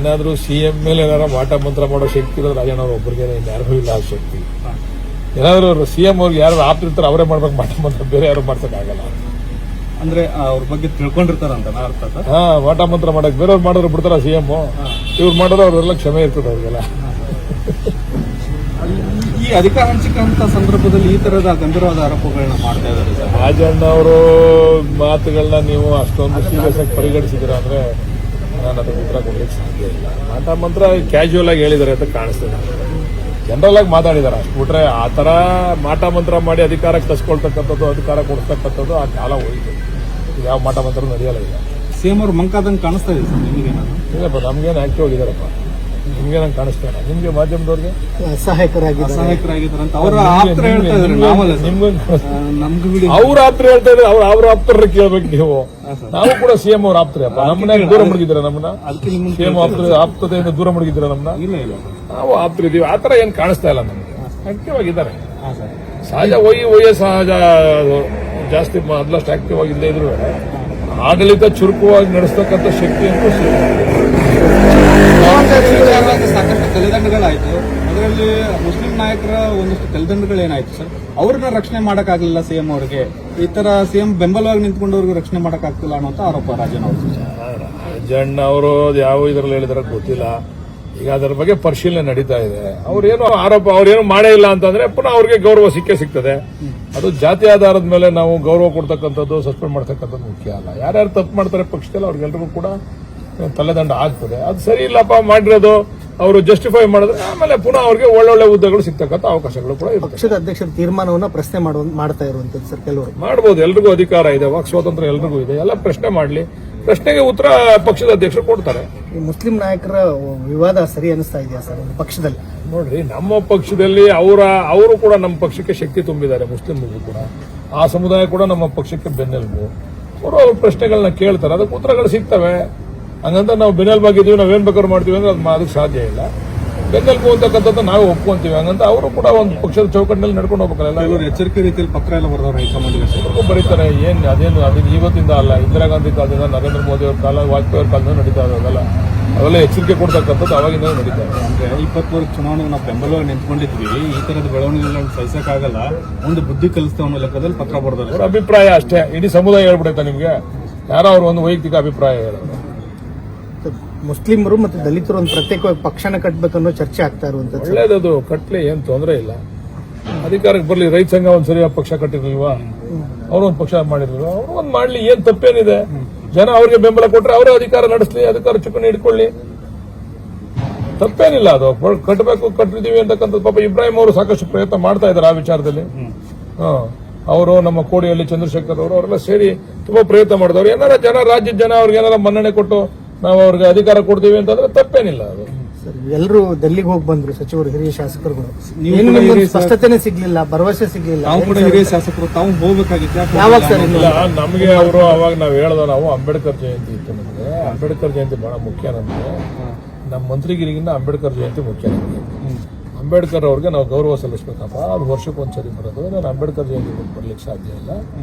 ಏನಾದ್ರೂ ಸಿಎಂ ಮೇಲೆ ಏನಾರ ಮಾಟ ಮಂತ್ರ ಮಾಡೋ ಶಕ್ತಿ ಇರೋದು ರಾಜಣ್ಣ ಅವ್ರ ಒಬ್ಬರಿಗೆ ಯಾರಿಗೂ ಇಲ್ಲ ಆ ಶಕ್ತಿ. ಏನಾದ್ರು ಸಿಎಂ ಅವ್ರಿಗೆ ಯಾರು ಆಪ್ತಿರ್ತಾರೆ ಅವರೇ ಮಾಡ್ಬೇಕು ಮಾಟ ಮಂತ್ರ, ಬೇರೆ ಯಾರು ಮಾಡ್ಸಕ್ಕಾಗಲ್ಲ. ಅಂದ್ರೆ ಅವ್ರ ಬಗ್ಗೆ ತಿಳ್ಕೊಂಡಿರ್ತಾರಂತ ಅರ್ಥ. ಹಾ, ಮಾಟ ಮಂತ್ರ ಮಾಡಕ್ ಬೇರೆಯವ್ರು ಮಾಡೋರು ಬಿಡ್ತಾರ ಸಿಎಂ, ಇವ್ರು ಮಾಡೋರು ಅವ್ರೆಲ್ಲ ಕ್ಷಮೆ ಇರ್ತದೆ ಅವ್ರಿಗೆಲ್ಲ. ಈ ಅಧಿಕಾರ ಹಂಚಿಕೆ ಅಂತ ಸಂದರ್ಭದಲ್ಲಿ ಈ ತರದ ಗಂಭೀರವಾದ ಆರೋಪಗಳನ್ನ ಮಾಡ್ತಾ ಇದ್ದಾರೆ ಸರ್. ರಾಜಣ್ಣ ಅವರು ಮಾತುಗಳನ್ನ ನೀವು ಅಷ್ಟೊಂದು ಸೀರಿಯಸ್ ಆಗಿ ಪರಿಗಣಿಸಿದ್ರ ಅಂದ್ರೆ ನಾನು ಅದಕ್ಕೆ ಉತ್ತರ ಕೊಡ್ಲಿಕ್ಕೆ ಸಾಧ್ಯ ಇಲ್ಲ. ಮಾಟ ಮಂತ್ರ ಕ್ಯಾಶುವಲ್ ಆಗಿ ಹೇಳಿದ್ದಾರೆ ಅಂತ ಕಾಣಿಸ್ತದೆ, ಜನರಲ್ ಆಗಿ ಮಾತಾಡಿದಾರೆ ಅಷ್ಟು ಬಿಟ್ರೆ ಆ ತರ ಮಾಟ ಮಂತ್ರ ಮಾಡಿ ಅಧಿಕಾರಕ್ಕೆ ತಸ್ಕೊಳ್ತಕ್ಕಂಥದ್ದು, ಅಧಿಕಾರ ಕೊಡಿಸ್ತಕ್ಕಂಥದ್ದು ಆ ಕಾಲ ಹೋಯಿತು. ಯಾವ ಮಾಟ ಮಂತ್ರ ನಡೆಯಲ್ಲ ಈಗ. ಸಿಎಂ ಅವ್ರು ಮಂಕಾದಂಗೆ ಕಾಣಿಸ್ತಾ ಇದೆ ಸರ್ ನಿಮಗೇನಾದ್ರು? ಇಲ್ಲಪ್ಪ, ನಮ್ಗೇನು ಆಕ್ಟಿವ್ ಆಗಿದಾರಪ್ಪ, ನಿಮ್ಗೆ ನಂಗೆ ಕಾಣಿಸ್ತಾ ಇಲ್ಲ. ನಿಮ್ಗೆ ಮಾಧ್ಯಮದವ್ರಿಗೆ ಸಹಾಯಕರಾಗಿದ್ದಾರೆ ಅಂತ ಅವರ ಆಪ್ತರು ಹೇಳ್ತಾ ಇದ್ದಾರೆ. ನಾವಲ್ಲ ನಿಮ್ಗೆ ನಮ್ಗೂ ಅವ್ರ ಆಪ್ತರು ಹೇಳ್ತಾ ಇದ್ರೆ ಅವ್ರ ಆಪ್ತರ ಕೇಳ್ಬೇಕು ನೀವು. ನಾವು ಕೂಡ ಸಿಎಂ ಅವ್ರ ಆಪ್ತರೇ ಅಪ್ಪ. ನಮ್ಮನ್ನ ದೂರ ಮುಳುಗಿದ್ದೀರ, ನಮ್ಮನ್ನ ಸಿಎಂ ಆಪ್ತತೆಯಿಂದ ದೂರ ಮುಳುಗಿದ್ದೀರ ನಮ್ಮನ್ನ. ಇಲ್ಲ ನಾವು ಆಪ್ತರಿದ್ದೀವಿ, ಆತರ ಏನ್ ಕಾಣಿಸ್ತಾ ಇಲ್ಲ ನಮ್ಗೆ. ಆಕ್ಟಿವ್ ಆಗಿದ್ದಾರೆ. ಸಹಜ ಸಹಜ ಜಾಸ್ತಿ ಮೊದಲಷ್ಟು ಆಕ್ಟಿವ್ ಆಗಿಲ್ಲದೆ ಇದ್ರು ಆಡಳಿತ ಚುರುಕುವಾಗಿ ನಡೆಸ್ತಕ್ಕಂಥ ಶಕ್ತಿ ಅಂತೂ ಸಾಕಷ್ಟು ತಲೆದಂಡಗಳಾಯ್ತು. ಅದರಲ್ಲಿ ಮುಸ್ಲಿಂ ನಾಯಕರ ಒಂದಷ್ಟು ತಲೆದಂಡಗಳೇನಾಯ್ತು ಸರ್, ಅವ್ರನ್ನ ರಕ್ಷಣೆ ಮಾಡಕ್ಕಾಗಲಿಲ್ಲ ಸಿಎಂ ಅವ್ರಿಗೆ. ಈ ತರ ಸಿಎಂ ಬೆಂಬಲವಾಗಿ ನಿಂತ್ಕೊಂಡವ್ರಿಗೆ ರಕ್ಷಣೆ ಮಾಡಕ್ಕಾಗ್ತಿಲ್ಲ ಅನ್ನೋ ಆರೋಪ ರಾಜಣ್ಣ ಅವರು. ರಾಜಣ್ಣ ಅವರು ಯಾವ ಇದ್ರಲ್ಲಿ ಹೇಳಿದಾರೆ ಗೊತ್ತಿಲ್ಲ. ಈಗ ಅದರ ಬಗ್ಗೆ ಪರಿಶೀಲನೆ ನಡೀತಾ ಇದೆ. ಅವ್ರೇನು ಆರೋಪ ಅವ್ರೇನು ಮಾಡೇ ಇಲ್ಲ ಅಂತಂದ್ರೆ ಪುನಃ ಅವ್ರಿಗೆ ಗೌರವ ಸಿಗ್ತದೆ. ಅದು ಜಾತಿ ಆಧಾರದ ಮೇಲೆ ನಾವು ಗೌರವ ಕೊಡ್ತಕ್ಕಂಥದ್ದು, ಸಸ್ಪೆಂಡ್ ಮಾಡ್ತಕ್ಕಂಥದ್ದು ಮುಖ್ಯ ಅಲ್ಲ. ಯಾರ್ಯಾರು ತಪ್ಪು ಮಾಡ್ತಾರೆ ಪಕ್ಷದಲ್ಲಿ ಅವ್ರಿಗೆಲ್ರಿಗೂ ಕೂಡ ತಲೆದಂಡ ಆಗ್ತದೆ. ಅದು ಸರಿ ಇಲ್ಲಪ್ಪ ಮಾಡಿರೋದು ಅವರು ಜಸ್ಟಿಫೈ ಮಾಡಿದ್ರೆ ಆಮೇಲೆ ಪುನಃ ಅವ್ರಿಗೆ ಒಳ್ಳೊಳ್ಳೆ ಹುದ್ದೆಗಳು ಸಿಗ್ತಕ್ಕಂಥ ಅವಕಾಶಗಳು ಕೂಡ ಇರುತ್ತೆ. ಪಕ್ಷದ ಅಧ್ಯಕ್ಷರ ತೀರ್ಮಾನವನ್ನ ಪ್ರಶ್ನೆ ಮಾಡ್ತಾ ಇರುವಂತದ್ದು ಸರ್ ಕೆಲವರು. ಮಾಡಬಹುದು, ಎಲ್ರಿಗೂ ಅಧಿಕಾರ ಇದೆ, ವಾಕ್ ಸ್ವಾತಂತ್ರ್ಯ ಎಲ್ರಿಗೂ ಇದೆ. ಎಲ್ಲ ಪ್ರಶ್ನೆ ಮಾಡಲಿ, ಪ್ರಶ್ನೆಗೆ ಉತ್ತರ ಪಕ್ಷದ ಅಧ್ಯಕ್ಷರು ಕೊಡ್ತಾರೆ. ಈ ಮುಸ್ಲಿಂ ನಾಯಕರ ವಿವಾದ ಸರಿ ಅನಿಸ್ತಾ ಇದೆಯಾ ಸರ್ ಪಕ್ಷದಲ್ಲಿ? ನೋಡ್ರಿ, ನಮ್ಮ ಪಕ್ಷದಲ್ಲಿ ಅವರು ಕೂಡ ನಮ್ಮ ಪಕ್ಷಕ್ಕೆ ಶಕ್ತಿ ತುಂಬಿದ್ದಾರೆ. ಮುಸ್ಲಿಂಗಳು ಕೂಡ, ಆ ಸಮುದಾಯ ಕೂಡ ನಮ್ಮ ಪಕ್ಷಕ್ಕೆ ಬೆನ್ನೆಲುಬು. ಅವರು ಅವ್ರ ಪ್ರಶ್ನೆಗಳನ್ನ ಕೇಳ್ತಾರೆ, ಅದಕ್ಕೆ ಉತ್ತರಗಳು ಸಿಗ್ತವೆ. ಹಂಗಂತ ನಾವು ಬೆನ್ನೆಲುಬಾಗಿದ್ದೀವಿ, ನಾವೇನ್ ಬೇಕಾದ್ರು ಮಾಡ್ತೀವಿ ಅಂದ್ರೆ ಅದಕ್ಕೆ ಸಾಧ್ಯ ಇಲ್ಲ. ಬೆನ್ನೆಲುಬು ಅಂತಕ್ಕಂಥದ್ದು ನಾವು ಒಪ್ಕೊಂತೀವಿ. ಹಂಗಂತ ಅವರು ಕೂಡ ಒಂದು ಪಕ್ಷದ ಚೌಕಟ್ಟಿನಲ್ಲಿ ನಡ್ಕೊಂಡು ಹೋಗ್ಬೇಕಲ್ಲ. ಇವರು ಎಚ್ಚರಿಕೆ ರೀತಿಯಲ್ಲಿ ಪತ್ರ ಎಲ್ಲ ಬರೆದವರು ಹೈಕಮಾಂಡ್ಗೆ ಬರೀತಾರೆ. ಅದೇನು ಇವತ್ತಿಂದ ಅಲ್ಲ, ಇಂದಿರಾ ಗಾಂಧಿ ಕಾಲದಿಂದ, ನರೇಂದ್ರ ಮೋದಿ ಅವ್ರ ಕಾಲ, ವಾಜಪೇಯಿ ಅವ್ರ ಕಾಲದಿಂದ ನಡೀತಾ ಇರೋದಲ್ಲ. ಅವೆಲ್ಲ ಎಚ್ಚರಿಕೆ ಕೊಡ್ತಕ್ಕಂಥದ್ದು ಅವಾಗಿಂದ ನಡೀತಾ ಇದೆ. ಅಂದ್ರೆ 20 ವರ್ಷ ಚುನಾವಣೆಗೆ ನಾವು ಬೆಂಬಲವಾಗಿ ನಿಂತ್ಕೊಂಡಿದ್ವಿ, ಈ ತರದ ಬೆಳವಣಿಗೆಗಳನ್ನ ಸಹಿಸಕ್ಕಾಗಲ್ಲ, ಒಂದು ಬುದ್ಧಿ ಕಲಿಸ್ತೇವೆ ಅನ್ನೋ ಲೆಕ್ಕದಲ್ಲಿ ಪತ್ರ ಬರೆದವರು. ಅವ್ರ ಅಭಿಪ್ರಾಯ ಅಷ್ಟೇ, ಇಡೀ ಸಮುದಾಯ ಹೇಳ್ಬಿಡುತ್ತಾ ನಿಮ್ಗೆ? ಯಾರೋ ಅವ್ರ ಒಂದು ವೈಯಕ್ತಿಕ ಅಭಿಪ್ರಾಯ ಹೇಳೋದು. ಮುಸ್ಲಿಮರು ಮತ್ತು ದಲಿತರು ಒಂದು ಪ್ರತ್ಯೇಕವಾಗಿ ಪಕ್ಷನ ಕಟ್ಟಬೇಕನ್ನೋ ಚರ್ಚೆ ಆಗ್ತಾ ಇರುವಂತದ್ದು. ಒಳ್ಳೇದದು, ಕಟ್ಲಿ, ಏನ್ ತೊಂದರೆ ಇಲ್ಲ. ಅಧಿಕಾರಕ್ಕೆ ಬರ್ಲಿ. ರೈತ ಸಂಘ ಒಂದ್ ಸರಿಯಾದ ಪಕ್ಷ ಕಟ್ಟಿರ್ಲಿಲ್ವಾ? ಅವ್ರು ಒಂದು ಪಕ್ಷ ಮಾಡಿರ್ಲಿಲ್ವಾ? ಅವ್ರು ಒಂದ್ ಮಾಡ್ಲಿ, ಏನ್ ತಪ್ಪೇನಿದೆ? ಜನ ಅವ್ರಿಗೆ ಬೆಂಬಲ ಕೊಟ್ರೆ ಅವರೇ ಅಧಿಕಾರ ನಡೆಸಲಿ, ಅಧಿಕಾರ ಚುಕ್ಕಾಣಿ ಹಿಡ್ಕೊಳ್ಳಿ, ತಪ್ಪೇನಿಲ್ಲ. ಅದು ಕಟ್ಟಬೇಕು, ಕಟ್ಟಿದೀವಿ ಅಂತಕ್ಕಂಥದ್ದು. ಪಾಪ ಇಬ್ರಾಹಿಂ ಅವರು ಸಾಕಷ್ಟು ಪ್ರಯತ್ನ ಮಾಡ್ತಾ ಇದ್ದಾರೆ ಆ ವಿಚಾರದಲ್ಲಿ. ಅವರು ನಮ್ಮ ಕೋಡಿಯಲ್ಲಿ ಚಂದ್ರಶೇಖರ್ ಅವರು ಅವರೆಲ್ಲ ಸೇರಿ ತುಂಬಾ ಪ್ರಯತ್ನ ಮಾಡಿದವರು. ಏನಾರ ರಾಜ್ಯದ ಜನ ಅವ್ರಿಗೆ ಏನಾರ ಮನ್ನಣೆ ಕೊಟ್ಟು ನಾವು ಅವ್ರಿಗೆ ಅಧಿಕಾರ ಕೊಡ್ತೀವಿ ಅಂತಂದ್ರೆ ತಪ್ಪೇನಿಲ್ಲ. ಅದು ಎಲ್ಲರೂ ಡೆಲ್ಲಿಗೆ ಹೋಗಿ ಬಂದ್ರು ಸಚಿವರು, ಹಿರಿಯ ಶಾಸಕರುಗಳು. ಸ್ಪಷ್ಟತೆನೇ ಸಿಗ್ಲಿಲ್ಲ, ಭರವಸೆ ಸಿಗ್ಲಿಲ್ಲ. ಹಿರಿಯ ಶಾಸಕರು ತಾವು ಹೋಗ್ಬೇಕಾಗಿತ್ತು. ಯಾವಾಗ ಸರ್? ನಮಗೆ ಅವರು ಅವಾಗ ನಾವು ಹೇಳ್ದ, ನಾವು ಅಂಬೇಡ್ಕರ್ ಜಯಂತಿ ಇತ್ತು ನಮಗೆ. ಅಂಬೇಡ್ಕರ್ ಜಯಂತಿ ಬಹಳ ಮುಖ್ಯ ನಮಗೆ. ನಮ್ಮ ಮಂತ್ರಿಗಿರಿಗಿಂತ ಅಂಬೇಡ್ಕರ್ ಜಯಂತಿ ಮುಖ್ಯ ನಮಗೆ. ಅಂಬೇಡ್ಕರ್ ಅವ್ರಿಗೆ ನಾವು ಗೌರವ ಸಲ್ಲಿಸಬೇಕಪ್ಪ. ಅದು ವರ್ಷಕ್ಕೆ ಒಂದ್ಸರಿ ಬರೋದು. ನಾನು ಅಂಬೇಡ್ಕರ್ ಜಯಂತಿ ಬರ್ಲಿಕ್ಕೆ ಸಾಧ್ಯ ಇಲ್ಲ.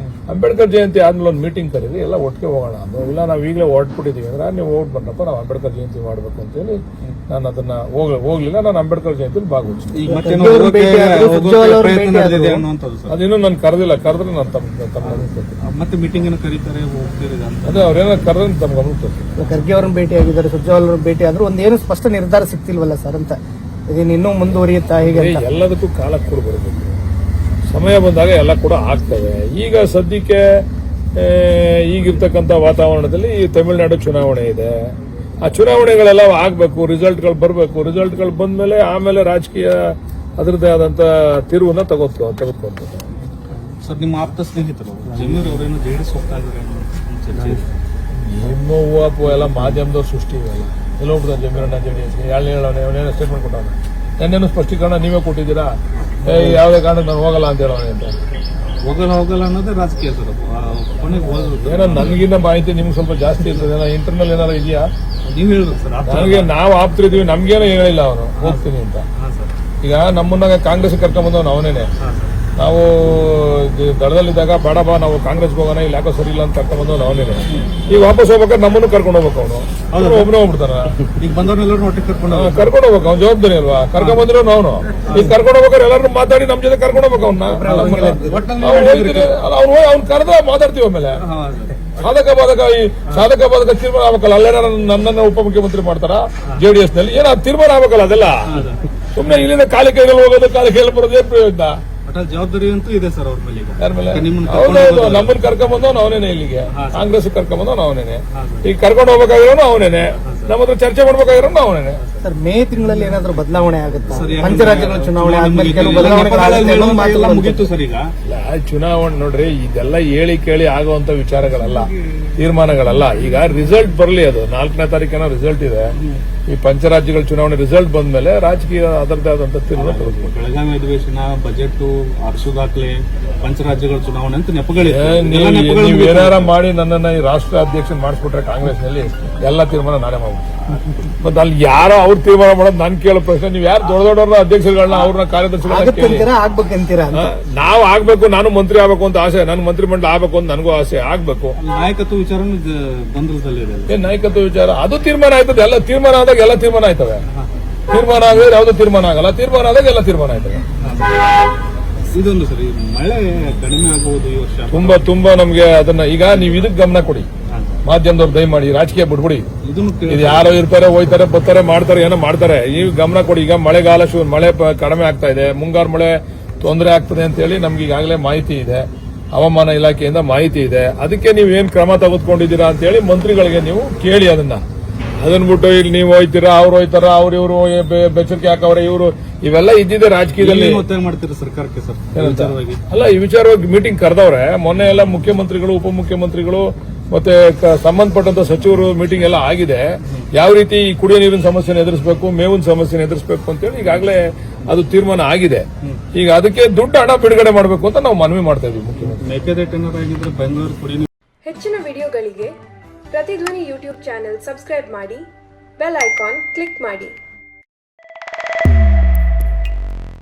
ಅಂಬೇಡ್ಕರ್ ಜಯಂತಿ ಆದ್ಮೇಲೆ ಒಂದು ಮೀಟಿಂಗ್ ಕರೀರಿ, ಎಲ್ಲ ಒಟ್ಟಿಗೆ ಹೋಗೋಣ. ಇಲ್ಲ ನಾವು ಈಗಲೇ ಹೊರಟ್ಬಿಟ್ಟಿದ್ದೀವಿ ಅಂದ್ರೆ ನೀವು ಹೋಗ್ಬಂದಪ್ಪ, ನಾವು ಅಂಬೇಡ್ಕರ್ ಜಯಂತಿ ಮಾಡ್ಬೇಕು ಅಂತೇಳಿ ನಾನು ಅದನ್ನ ಹೋಗ್ಲಿಲ್ಲ. ನಾನು ಅಂಬೇಡ್ಕರ್ ಜಯಂತಿ ಭಾಗವಹಿಸ್ತೀನಿ. ಅದಿನ್ನೂ ನಾನು ಕರೆದಿಲ್ಲ. ಕರೆದ್ರೆ ನಾನು ತಮ್ಮ ಮತ್ತೆ ಮೀಟಿಂಗ್ ಕರೀತಾರೆ, ಅದೇ ಅವ್ರೇನೋ ಕರೆದ್ರೆ ತಮ್ಮ ಗಮನ ತರ್ತೀನಿ. ಖರ್ಗೆ ಅವ್ರನ್ನ ಭೇಟಿ ಆಗಿದ್ದಾರೆ, ಸುರ್ಜೇವಾಲ ಅವ್ರನ್ನ ಭೇಟಿ ಆದ್ರೂ ಒಂದೇನು ಸ್ಪಷ್ಟ ನಿರ್ಧಾರ ಸಿಗ್ತಿಲ್ವಲ್ಲ ಸರ್ ಅಂತ. ಇದೇನು ಇನ್ನೂ ಮುಂದುವರಿಯುತ್ತಾ? ಹೀಗೆ ಎಲ್ಲದಕ್ಕೂ ಕಾಲ ಕೂಡ ಬರಬೇಕು. ಸಮಯ ಬಂದಾಗ ಎಲ್ಲ ಕೂಡ ಆಗ್ತವೆ. ಈಗ ಸದ್ಯಕ್ಕೆ ಈಗಿರ್ತಕ್ಕಂಥ ವಾತಾವರಣದಲ್ಲಿ ಈ ತಮಿಳುನಾಡು ಚುನಾವಣೆ ಇದೆ. ಆ ಚುನಾವಣೆಗಳೆಲ್ಲ ಆಗ್ಬೇಕು, ರಿಸಲ್ಟ್ಗಳು ಬರಬೇಕು. ರಿಸಲ್ಟ್ಗಳು ಬಂದ್ಮೇಲೆ ಆಮೇಲೆ ರಾಜಕೀಯ ಅದರದ್ದೇ ಆದಂತ ತಿರುವನ್ನ ತೆಗೆದುಕೊಂತದೆ. ಸರ್, ನಿಮ್ಮ ಆಪ್ತ ಸ್ನೇಹಿತರು ಜಮೀರ್ ಅವರೇನು ಜೆಡಿಎಸ್ ಹೋಗ್ತಾ ಇದ್ದಾರೆ? ನಿಮ್ಮ ಹೂವು ಎಲ್ಲ ಮಾಧ್ಯಮದವ್ರು ಸೃಷ್ಟಿ ಇವೆಲ್ಲ. ಎಲ್ಲೋಗ್ಬಿಡ್ತಾರೆ ಜಮೀರಣ್ಣ ಜೆಡಿಎಸ್ ಹೇಳೋಣ ಸ್ಟೇಟ್ಮೆಂಟ್ ಕೊಟ್ಟವನ. ನೆನ್ನೇನು ಸ್ಪಷ್ಟೀಕರಣ ನೀವೇ ಕೊಟ್ಟಿದ್ದೀರಾ, ಯಾವುದೇ ಕಾರಣಕ್ಕೆ ನಾನು ಹೋಗಲ್ಲ ಅಂತ ಹೇಳೋಣ ಅಂತ. ಹೋಗಲ್ಲ ಅನ್ನೋದೇ ರಾಜಕೀಯ ಸರ್. ಏನೋ ನನಗಿನ್ನ ಮಾಹಿತಿ ನಿಮ್ಗೆ ಸ್ವಲ್ಪ ಜಾಸ್ತಿ ಇರ್ತದೆ. ಇಂಟರ್ನಲ್ ಏನಾರು ಇದೆಯಾ? ನೀವು ಹೇಳ್ಬೇಕು ಸರ್. ನನಗೆ ನಾವು ಆಪ್ತರಿದ್ದೀವಿ, ನಮ್ಗೇನೋ ಹೇಳಿಲ್ಲ ಅವನು ಹೋಗ್ತೀನಿ ಅಂತ. ಈಗ ನಮ್ಮನ್ನ ಕಾಂಗ್ರೆಸ್ ಕರ್ಕೊಂಡ್ಬಂದವನು ಅವನೇನೆ. ನಾವು ದಳದಲ್ಲಿದ್ದಾಗ ಬೇಡ ಬಾ ನಾವು ಕಾಂಗ್ರೆಸ್ಗೆ ಹೋಗೋಣ ಇಲ್ಲಿ ಯಾಕೋ ಸರಿ ಇಲ್ಲ ಅಂತ ಕರ್ಕೊಂಡ್ಬಂದು ನಾವೇನೆ ಈಗ ವಾಪಸ್ ಹೋಗ್ಬೇಕಾದ್ರೆ ನಮ್ಮನ್ನು ಕರ್ಕೊಂಡು ಹೋಗ್ಬೇಕು ಅವನು ಒಬ್ಬನೇ ಹೋಗ್ಬಿಡ್ತಾನ ಈಗ ಬಂದವ್ರನ್ನೆಲ್ಲರೂ ಒಟ್ಟಿಗೆ ಕರ್ಕೊಂಡು ಕರ್ಕೊಂಡು ಹೋಗ್ಬೇಕು ಅವ್ನ ಜವಾಬ್ದಾರಿ ಅಲ್ವಾ ಕರ್ಕೊಂಡ್ ಬಂದ್ರು ನಾವು ಈಗ ಕರ್ಕೊಂಡು ಹೋಗ್ಬೇಕಾದ್ರೆ ಎಲ್ಲರೂ ಮಾತಾಡಿ ನಮ್ ಜೊತೆ ಕರ್ಕೊಂಡು ಹೋಗ್ಬೇಕು ಅವ್ನ ಅವ್ನು ಕರೆದ ಮಾತಾಡ್ತೀವಿ ಆಮೇಲೆ ಸಾಧಕ ಬಾಧಕ ತೀರ್ಮಾನ ಆಗ್ಬೇಕಲ್ಲ ಅಲ್ಲೇನ ನನ್ನನ್ನ ಉಪಮುಖ್ಯಮಂತ್ರಿ ಮಾಡ್ತಾರ ಜೆಡಿಎಸ್ ನಲ್ಲಿ ಏನೋ ತೀರ್ಮಾನ ಆಗ್ಬೇಕಲ್ಲ ಅದೆಲ್ಲ ಸುಮ್ನೆ ಇಲ್ಲಿಂದ ಕಾಲಿ ಕೈಯಲ್ಲಿ ಹೋಗೋದು ಕಾಲಿ ಕೈಯಲ್ಲಿ ಬರೋದು ಏನ್ ಪ್ರಯೋಜನ ಜವಾಬ್ದಾರಿ ಅಂತೂ ಇದೆ ಸರ್ ಅವ್ರ ಮೇಲೆ ಯಾರ ಮೇಲೆ ಹೌದೌದು ನಮ್ಮನ್ನ ಕರ್ಕೊಂಡ್ಬಂದವ್ ಅವನೇನೆ ಇಲ್ಲಿಗೆ ಕಾಂಗ್ರೆಸ್ ಕರ್ಕೊಂಡ್ಬಂದವ್ ಅವನೇನೆ ಈಗ ಕರ್ಕೊಂಡು ಹೋಗ್ಬೇಕಾಗಿರೋನು ಅವನೇನೆ ನಮ್ಮ ಹತ್ರ ಚರ್ಚೆ ಮಾಡ್ಬೇಕಾಗಿರೋನು ಅವನೇನೆ ಸರ್ ಮೇ ತಿಂಗಳಲ್ಲಿ ಏನಾದ್ರೂ ಬದಲಾವಣೆ ಆಗುತ್ತಾ ಪಂಚರಾಜ್ಯಗಳ ಚುನಾವಣೆ ಆದ್ಮೇಲೆ ಕೆಲವು ಬದಲಾವಣೆಗಳು ಮುಗೀತು ಸರ್ ಈಗ ಚುನಾವಣೆ ನೋಡ್ರಿ ಇದೆಲ್ಲ ಹೇಳಿ ಕೇಳಿ ಆಗುವಂತ ವಿಚಾರಗಳಲ್ಲ ತೀರ್ಮಾನಗಳಲ್ಲ ಈಗ ರಿಸಲ್ಟ್ ಬರಲಿ ಅದು 4ನೇ ತಾರೀಕಿನ ರಿಸಲ್ಟ್ ಇದೆ ಈ ಪಂಚರಾಜ್ಯಗಳ ಚುನಾವಣೆ ರಿಸಲ್ಟ್ ಬಂದ್ಮೇಲೆ ರಾಜಕೀಯ ಅದರದೇ ಆದಂತ ತೀರ್ಮಾನ ತಗೊಳ್ಬೇಕು ಬೆಳಗಾವಿ ಅಧಿವೇಶನ ಬಜೆಟ್ ಅರಸು ದಾಖಲೆ ಪಂಚರಾಜ್ಯಗಳ ಚುನಾವಣೆ ಅಂತ ನೀವು ಏನಾರ ಮಾಡಿ ನನ್ನನ್ನ ಈ ರಾಷ್ಟ್ರ ಅಧ್ಯಕ್ಷ ಮಾಡಿಸ್ಬಿಟ್ರೆ ಕಾಂಗ್ರೆಸ್ ನಲ್ಲಿ ಎಲ್ಲ ತೀರ್ಮಾನ ನಾನೇ ಮಾಡ್ಬಿಟ್ಟು ಮತ್ತೆ ಅಲ್ಲಿ ಯಾರೋ ಅವ್ರು ತೀರ್ಮಾನ ಮಾಡೋದು ನನ್ ಕೇಳೋ ಪ್ರಶ್ನೆ ನೀವು ಯಾರು ದೊಡ್ಡ ದೊಡ್ಡ ಅಧ್ಯಕ್ಷಗಳನ್ನ ಅವ್ರನ್ನ ಕಾರ್ಯದರ್ಶಿಗಳನ್ನ ಆಗ್ಬೇಕಂತೀರಾ ನಾವು ಆಗ್ಬೇಕು ನಾನು ಮಂತ್ರಿ ಆಗ್ಬೇಕು ಅಂತ ಆಸೆ ನನ್ನ ಮಂತ್ರಿ ಮಂಡಲ ಆಗ್ಬೇಕು ಅಂತ ನನಗೂ ಆಸೆ ಆಗ್ಬೇಕು ನಾಯಕತ್ವ ವಿಚಾರ ಗೊಂದಲದಲ್ಲಿದೆ ಏನ್ ನಾಯಕತ್ವ ವಿಚಾರ ಅದು ತೀರ್ಮಾನ ಆಯ್ತದೆ ಎಲ್ಲ ತೀರ್ಮಾನ ಆದಾಗ ಎಲ್ಲ ತೀರ್ಮಾನ ಆಯ್ತವೆ ತೀರ್ಮಾನ ಆಗಿದ್ರೆ ಯಾವ್ದು ತೀರ್ಮಾನ ಆಗಲ್ಲ ತೀರ್ಮಾನ ಆದಾಗ ಎಲ್ಲ ತೀರ್ಮಾನ ಆಯ್ತವೆ ಇದೊಂದು ಸರಿ ಮಳೆ ಕಡಿಮೆ ಆಗಬಹುದು ಈ ವರ್ಷ ತುಂಬಾ ನಮ್ಗೆ ಅದನ್ನ ಈಗ ನೀವು ಇದಕ್ಕೆ ಗಮನ ಕೊಡಿ ಮಾಧ್ಯಮದವ್ರು ದಯಮಾಡಿ ರಾಜಕೀಯ ಬಿಡ್ಬಿಡಿ ಇದು ಯಾರೋ ಇರ್ತಾರೆ ಹೋಯ್ತಾರೆ ಬರ್ತಾರೆ ಮಾಡ್ತಾರೆ ಏನೋ ಮಾಡ್ತಾರೆ ನೀವು ಗಮನ ಕೊಡಿ ಈಗ ಮಳೆಗಾಲ ಮಳೆ ಕಡಿಮೆ ಆಗ್ತಾ ಇದೆ ಮುಂಗಾರು ಮಳೆ ತೊಂದರೆ ಆಗ್ತದೆ ಅಂತ ಹೇಳಿ ನಮ್ಗೆ ಈಗಾಗಲೇ ಮಾಹಿತಿ ಇದೆ ಹವಾಮಾನ ಇಲಾಖೆಯಿಂದ ಮಾಹಿತಿ ಇದೆ ಅದಕ್ಕೆ ನೀವು ಏನ್ ಕ್ರಮ ತೆಗೆದುಕೊಂಡಿದ್ದೀರಾ ಅಂತ ಹೇಳಿ ಮಂತ್ರಿಗಳಿಗೆ ನೀವು ಕೇಳಿ ಅದನ್ನ ಬಿಟ್ಟು ಇಲ್ಲಿ ನೀವು ಹೋಯ್ತೀರಾ ಅವ್ರು ಹೋಯ್ತಾರ ಅವ್ರು ಇವರು ಬೆಚ್ಚರಿಕೆ ಹಾಕವ್ರೆ ಇವರು ಇವೆಲ್ಲ ಇದ್ದಿದೆ ರಾಜಕೀಯದಲ್ಲಿ ಒತ್ತಾಯ ಮಾಡ್ತೀರಾ ಸರ್ಕಾರಕ್ಕೆ ಸರ್ ಅಲ್ಲ ಈ ವಿಚಾರವಾಗಿ ಮೀಟಿಂಗ್ ಕರೆದವ್ರೆ ಮೊನ್ನೆ ಎಲ್ಲ ಮುಖ್ಯಮಂತ್ರಿಗಳು ಉಪಮುಖ್ಯಮಂತ್ರಿಗಳು ಮತ್ತೆ ಸಂಬಂಧಪಟ್ಟಂತ ಸಚಿವರು ಮೀಟಿಂಗ್ ಎಲ್ಲ ಆಗಿದೆ ಯಾವ ರೀತಿ ಈ ಕುಡಿಯೋ ನೀರಿನ ಸಮಸ್ಯೆನ ಎದುರಿಸಬೇಕು ಮೇವಿನ ಸಮಸ್ಯೆನ ಎದುರಿಸಬೇಕು ಅಂತೇಳಿ ಈಗಾಗಲೇ ಅದು ತೀರ್ಮಾನ ಆಗಿದೆ ಈಗ ಅದಕ್ಕೆ ದುಡ್ಡು ಹಣ ಬಿಡುಗಡೆ ಮಾಡಬೇಕು ಅಂತ ನಾವು ಮನವಿ ಮಾಡ್ತಾ ಇದೀವಿ ಮುಖ್ಯಮಂತ್ರಿ ಮೇಕೆದಾಟು ಏನಾರಾಗಿದ್ರೆ ಬೆಂಗಳೂರು ಕುಡಿಯೋ ಹೆಚ್ಚಿನ ವಿಡಿಯೋಗಳಿಗೆ ಪ್ರತಿಧ್ವನಿ ಯೂಟ್ಯೂಬ್ ಚಾನೆಲ್ ಸಬ್ಸ್ಕ್ರೈಬ್ ಮಾಡಿ ಬೆಲ್ ಐಕಾನ್ ಕ್ಲಿಕ್ ಮಾಡಿ.